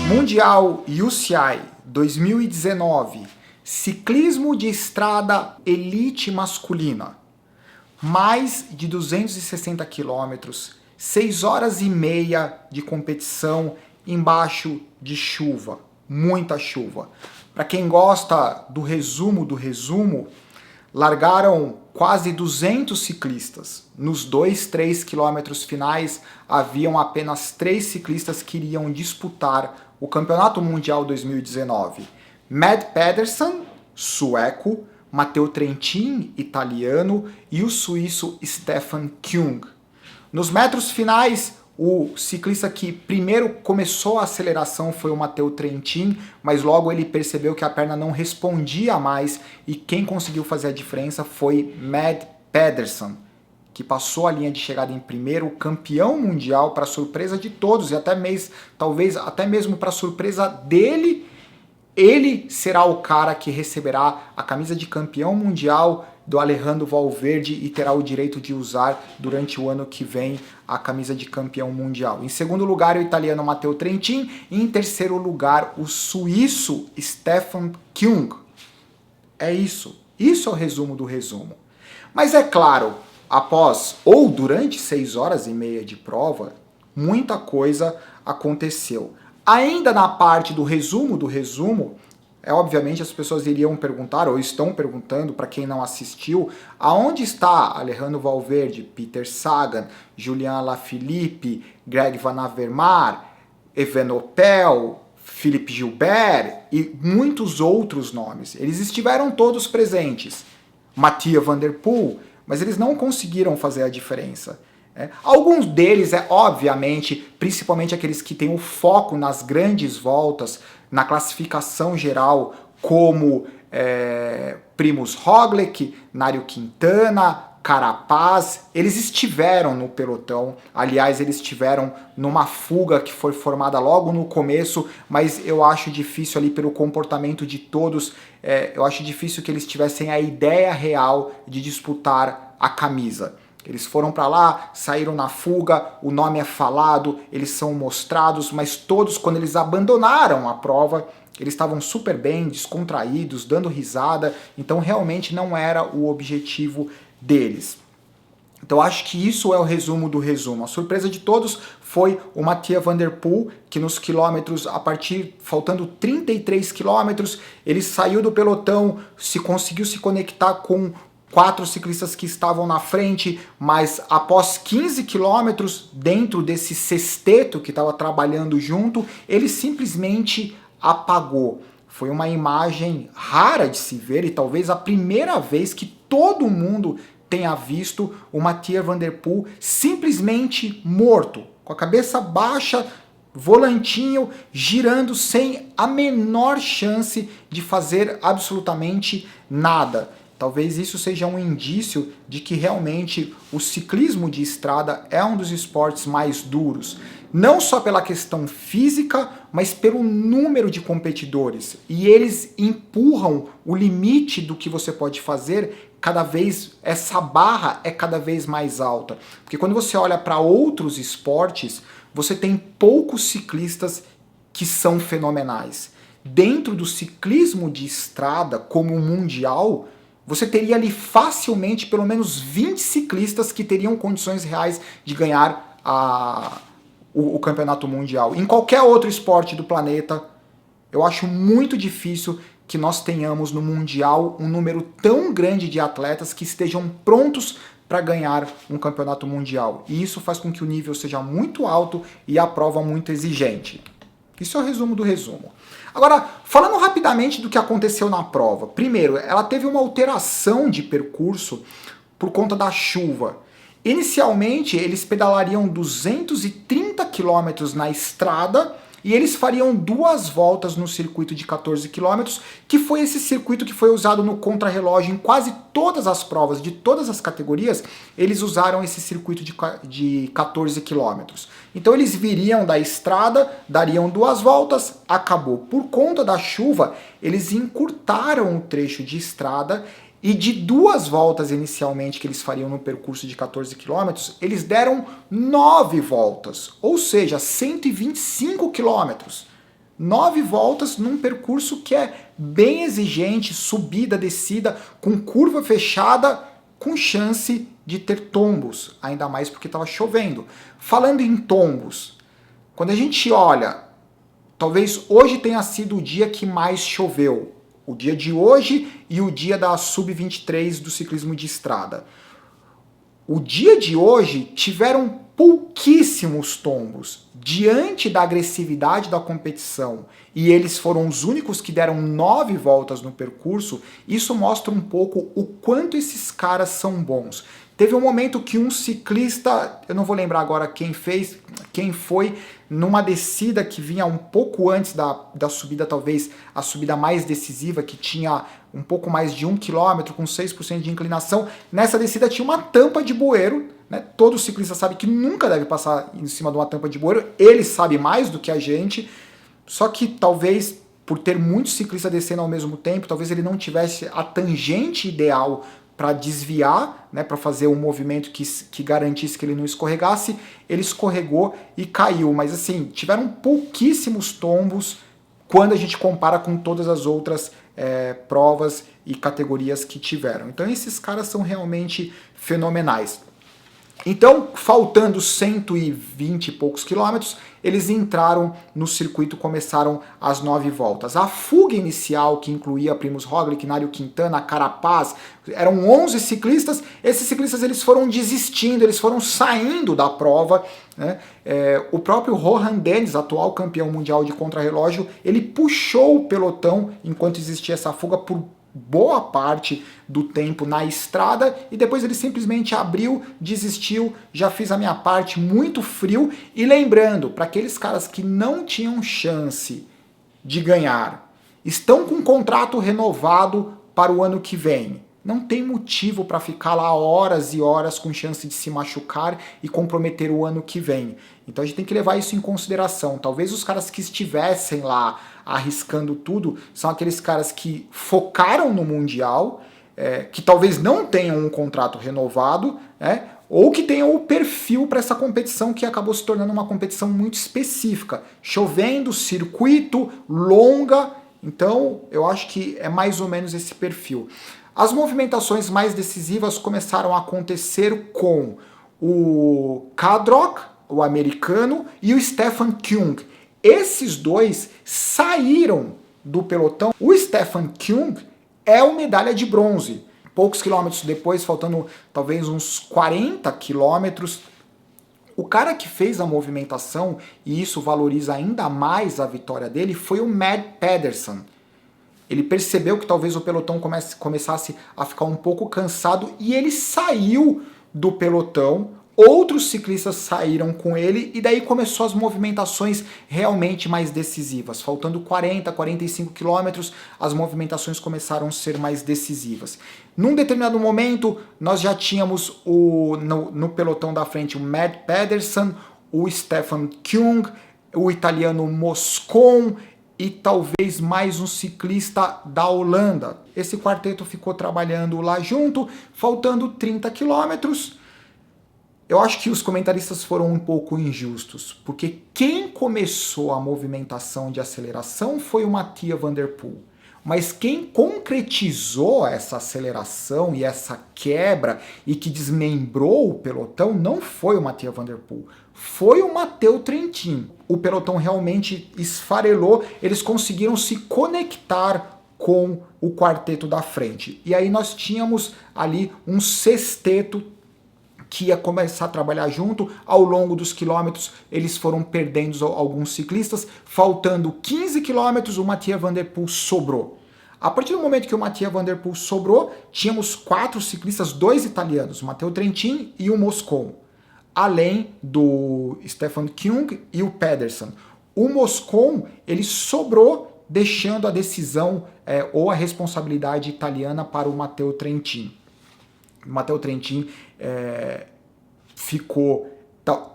Mundial UCI 2019, ciclismo de estrada elite masculina, mais de 260 quilômetros, 6 horas e meia de competição embaixo de chuva, muita chuva. Para quem gosta do resumo, largaram quase 200 ciclistas. Nos 3 quilômetros finais, haviam apenas 3 ciclistas que iriam disputar o Campeonato Mundial 2019. Mads Pedersen, sueco, Matteo Trentin, italiano, e o suíço Stefan Küng. Nos metros finais, o ciclista que primeiro começou a aceleração foi o Matteo Trentin, mas logo ele percebeu que a perna não respondia mais e quem conseguiu fazer a diferença foi Mads Pedersen, que passou a linha de chegada em primeiro, campeão mundial, para surpresa de todos e talvez até mesmo para surpresa dele. Ele será o cara que receberá a camisa de campeão mundial do Alejandro Valverde e terá o direito de usar durante o ano que vem a camisa de campeão mundial. Em segundo lugar, o italiano Matteo Trentin e em terceiro lugar, o suíço Stefan Küng. É isso. Isso é o resumo do resumo. Mas é claro, após ou durante 6 horas e meia de prova, muita coisa aconteceu. Ainda na parte do resumo, obviamente as pessoas iriam perguntar, ou estão perguntando, para quem não assistiu, aonde está Alejandro Valverde, Peter Sagan, Julian Alaphilippe, Greg Van Avermaet, Evenepoel, Philippe Gilbert e muitos outros nomes. Eles estiveram todos presentes. Mathieu Van Der Poel, mas eles não conseguiram fazer a diferença. Alguns deles, obviamente, principalmente aqueles que têm o foco nas grandes voltas, na classificação geral, como Primož Roglič, Nairo Quintana, Carapaz, eles estiveram no pelotão. Aliás, eles estiveram numa fuga que foi formada logo no começo, mas eu acho difícil ali pelo comportamento de todos, eu acho difícil que eles tivessem a ideia real de disputar a camisa. Eles foram para lá, saíram na fuga, o nome é falado, eles são mostrados, mas todos, quando eles abandonaram a prova, eles estavam super bem, descontraídos, dando risada, então realmente não era o objetivo deles. Então acho que isso é o resumo do resumo. A surpresa de todos foi o Mathieu Van Der Poel, que nos quilômetros, faltando 33 quilômetros, ele saiu do pelotão, conseguiu se conectar com 4 ciclistas que estavam na frente, mas após 15 quilômetros, dentro desse sexteto que estava trabalhando junto, ele simplesmente apagou. Foi uma imagem rara de se ver e talvez a primeira vez que todo mundo tenha visto o Mathieu Van Der Poel simplesmente morto, com a cabeça baixa, volantinho, girando sem a menor chance de fazer absolutamente nada. Talvez isso seja um indício de que realmente o ciclismo de estrada é um dos esportes mais duros. Não só pela questão física, mas pelo número de competidores. E eles empurram o limite do que você pode fazer essa barra é cada vez mais alta. Porque quando você olha para outros esportes, você tem poucos ciclistas que são fenomenais. Dentro do ciclismo de estrada, como o mundial, você teria ali facilmente pelo menos 20 ciclistas que teriam condições reais de ganhar o campeonato mundial. Em qualquer outro esporte do planeta, eu acho muito difícil que nós tenhamos no mundial um número tão grande de atletas que estejam prontos para ganhar um campeonato mundial. E isso faz com que o nível seja muito alto e a prova muito exigente. Isso é o resumo do resumo. Agora, falando rapidamente do que aconteceu na prova. Primeiro, ela teve uma alteração de percurso por conta da chuva. Inicialmente, eles pedalariam 230 km na estrada e eles fariam 2 voltas no circuito de 14 km, que foi esse circuito que foi usado no contrarrelógio em quase todas as provas, de todas as categorias, eles usaram esse circuito de 14 km. Então eles viriam da estrada, dariam 2 voltas, acabou. Por conta da chuva, eles encurtaram o trecho de estrada e de 2 voltas inicialmente que eles fariam no percurso de 14 km, eles deram 9 voltas, ou seja, 125 km. 9 voltas num percurso que é bem exigente, subida, descida, com curva fechada, com chance de ter tombos, ainda mais porque estava chovendo. Falando em tombos, quando a gente olha, talvez hoje tenha sido o dia que mais choveu, o dia de hoje e o dia da Sub-23 do ciclismo de estrada. O dia de hoje tiveram pouquíssimos tombos diante da agressividade da competição e eles foram os únicos que deram 9 voltas no percurso. Isso mostra um pouco o quanto esses caras são bons. Teve um momento que um ciclista, eu não vou lembrar agora quem foi, numa descida que vinha um pouco antes da subida, talvez a subida mais decisiva, que tinha um pouco mais de 1 km com 6% de inclinação, nessa descida tinha uma tampa de bueiro, né? Todo ciclista sabe que nunca deve passar em cima de uma tampa de bueiro, ele sabe mais do que a gente, só que talvez por ter muitos ciclistas descendo ao mesmo tempo, talvez ele não tivesse a tangente ideal para desviar, né, para fazer um movimento que garantisse que ele não escorregasse. Ele escorregou e caiu, mas assim, tiveram pouquíssimos tombos quando a gente compara com todas as outras provas e categorias que tiveram. Então esses caras são realmente fenomenais. Então, faltando 120 e poucos quilômetros, eles entraram no circuito, começaram as 9 voltas. A fuga inicial, que incluía Primož Roglič, Nairo Quintana, Carapaz, eram 11 ciclistas. Esses ciclistas eles foram desistindo, eles foram saindo da prova, né? O próprio Rohan Dennis, atual campeão mundial de contrarrelógio, ele puxou o pelotão enquanto existia essa fuga por boa parte do tempo na estrada e depois ele simplesmente abriu, desistiu, já fiz a minha parte, muito frio. E lembrando, para aqueles caras que não tinham chance de ganhar, estão com um contrato renovado para o ano que vem. Não tem motivo para ficar lá horas e horas com chance de se machucar e comprometer o ano que vem. Então a gente tem que levar isso em consideração. Talvez os caras que estivessem lá arriscando tudo são aqueles caras que focaram no Mundial, que talvez não tenham um contrato renovado, ou que tenham o perfil para essa competição que acabou se tornando uma competição muito específica. Chovendo, circuito, longa. Então eu acho que é mais ou menos esse perfil. As movimentações mais decisivas começaram a acontecer com o Kadrock, o americano, e o Stefan Küng. Esses dois saíram do pelotão. O Stefan Küng é o medalha de bronze. Poucos quilômetros depois, faltando talvez uns 40 quilômetros, o cara que fez a movimentação, e isso valoriza ainda mais a vitória dele, foi o Mads Pedersen. Ele percebeu que talvez o pelotão começasse a ficar um pouco cansado e ele saiu do pelotão. Outros ciclistas saíram com ele e daí começou as movimentações realmente mais decisivas. Faltando 40, 45 quilômetros, as movimentações começaram a ser mais decisivas. Num determinado momento, nós já tínhamos no pelotão da frente o Mads Pedersen, o Stefan Küng, o italiano Moscon e talvez mais um ciclista da Holanda. Esse quarteto ficou trabalhando lá junto, faltando 30 quilômetros. Eu acho que os comentaristas foram um pouco injustos, porque quem começou a movimentação de aceleração foi o Mathieu van der Poel. Mas quem concretizou essa aceleração e essa quebra e que desmembrou o pelotão não foi o Mathieu van der Poel, foi o Matteo Trentin. O pelotão realmente esfarelou, eles conseguiram se conectar com o quarteto da frente. E aí nós tínhamos ali um sexteto que ia começar a trabalhar junto. Ao longo dos quilômetros, eles foram perdendo alguns ciclistas. Faltando 15 quilômetros, o Mathieu van der Poel sobrou. A partir do momento que o Mathieu van der Poel sobrou, tínhamos 4 ciclistas, 2 italianos, o Matteo Trentin e o Moscon, além do Stefan Küng e o Pedersen. O Moscon, ele sobrou, deixando a decisão ou a responsabilidade italiana para o Matteo Trentin. O Matteo Trentin ficou,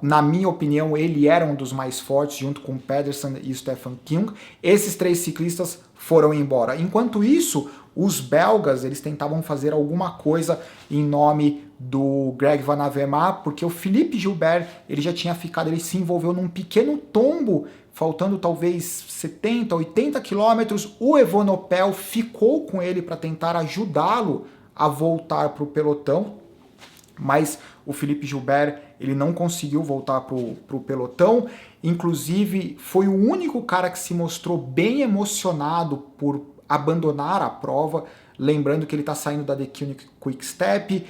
na minha opinião, ele era um dos mais fortes, junto com o Pedersen e o Stefan Küng. Esses 3 ciclistas foram embora. Enquanto isso, os belgas, eles tentavam fazer alguma coisa em nome do Greg Van Avermaet, porque o Philippe Gilbert, ele já tinha ficado, ele se envolveu num pequeno tombo, faltando talvez 70, 80 quilômetros, o Evenepoel ficou com ele para tentar ajudá-lo a voltar para o pelotão, mas o Philippe Gilbert, ele não conseguiu voltar para o pelotão, inclusive foi o único cara que se mostrou bem emocionado por abandonar a prova, lembrando que ele está saindo da The Quick Step,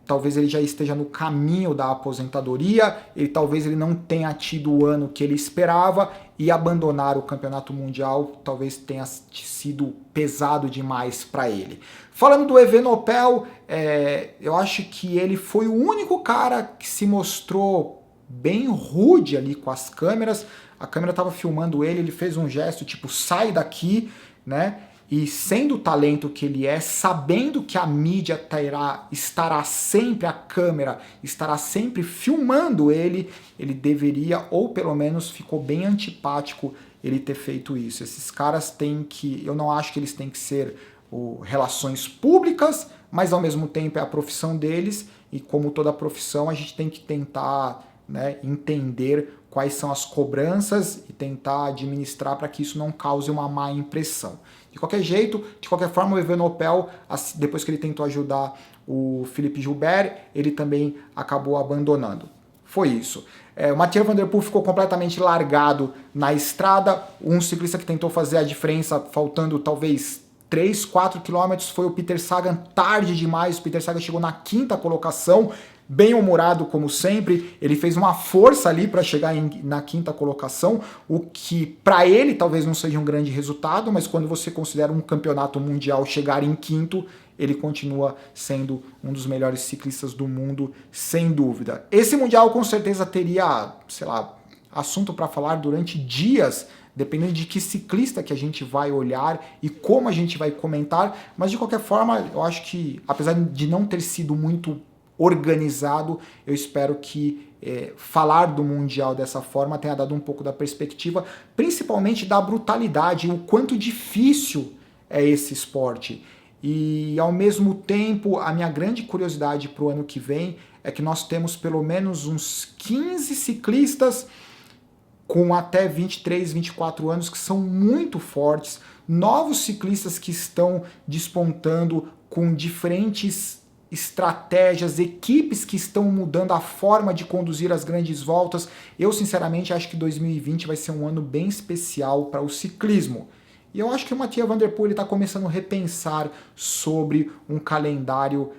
talvez ele já esteja no caminho da aposentadoria, talvez ele não tenha tido o ano que ele esperava, e abandonar o campeonato mundial talvez tenha sido pesado demais para ele. Falando do Evenepoel, eu acho que ele foi o único cara que se mostrou bem rude ali com as câmeras. A câmera estava filmando ele, ele fez um gesto tipo, sai daqui, né? E sendo o talento que ele é, sabendo que a mídia estará sempre, a câmera estará sempre filmando ele, ele deveria, ou pelo menos ficou bem antipático ele ter feito isso. Esses caras têm que, eu não acho que eles têm que ser relações públicas, mas ao mesmo tempo é a profissão deles, e como toda profissão a gente tem que tentar, né, entender quais são as cobranças e tentar administrar para que isso não cause uma má impressão. De qualquer jeito, de qualquer forma, o Evenepoel, depois que ele tentou ajudar o Philippe Gilbert, ele também acabou abandonando. Foi isso. O Mathieu Van Der Poel ficou completamente largado na estrada. Um ciclista que tentou fazer a diferença faltando talvez 3, 4 quilômetros foi o Peter Sagan, tarde demais. O Peter Sagan chegou na 5ª colocação, bem humorado como sempre, ele fez uma força ali para chegar na 5ª colocação, o que para ele talvez não seja um grande resultado, mas quando você considera um campeonato mundial chegar em 5º, ele continua sendo um dos melhores ciclistas do mundo, sem dúvida. Esse mundial com certeza teria, sei lá, assunto para falar durante dias, dependendo de que ciclista que a gente vai olhar e como a gente vai comentar, mas de qualquer forma, eu acho que, apesar de não ter sido muito organizado, eu espero que falar do Mundial dessa forma tenha dado um pouco da perspectiva, principalmente da brutalidade, o quanto difícil é esse esporte. E ao mesmo tempo, a minha grande curiosidade para o ano que vem é que nós temos pelo menos uns 15 ciclistas com até 23, 24 anos que são muito fortes, novos ciclistas que estão despontando com diferentes estratégias, equipes que estão mudando a forma de conduzir as grandes voltas. Eu sinceramente acho que 2020 vai ser um ano bem especial para o ciclismo. E eu acho que o Mathieu Van Der Poel está começando a repensar sobre um calendário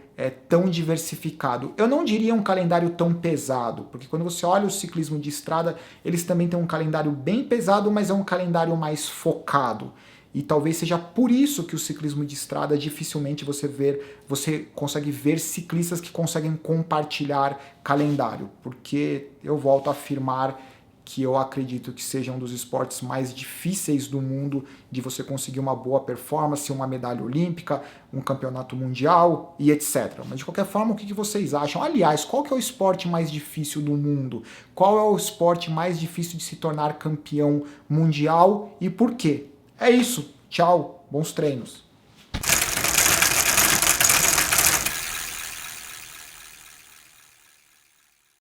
tão diversificado. Eu não diria um calendário tão pesado, porque quando você olha o ciclismo de estrada, eles também têm um calendário bem pesado, mas é um calendário mais focado. E talvez seja por isso que o ciclismo de estrada dificilmente você consegue ver ciclistas que conseguem compartilhar calendário, porque eu volto a afirmar que eu acredito que seja um dos esportes mais difíceis do mundo de você conseguir uma boa performance, uma medalha olímpica, um campeonato mundial e etc. Mas de qualquer forma, o que vocês acham? Aliás, qual que é o esporte mais difícil do mundo? Qual é o esporte mais difícil de se tornar campeão mundial e por quê? É isso. Tchau. Bons treinos.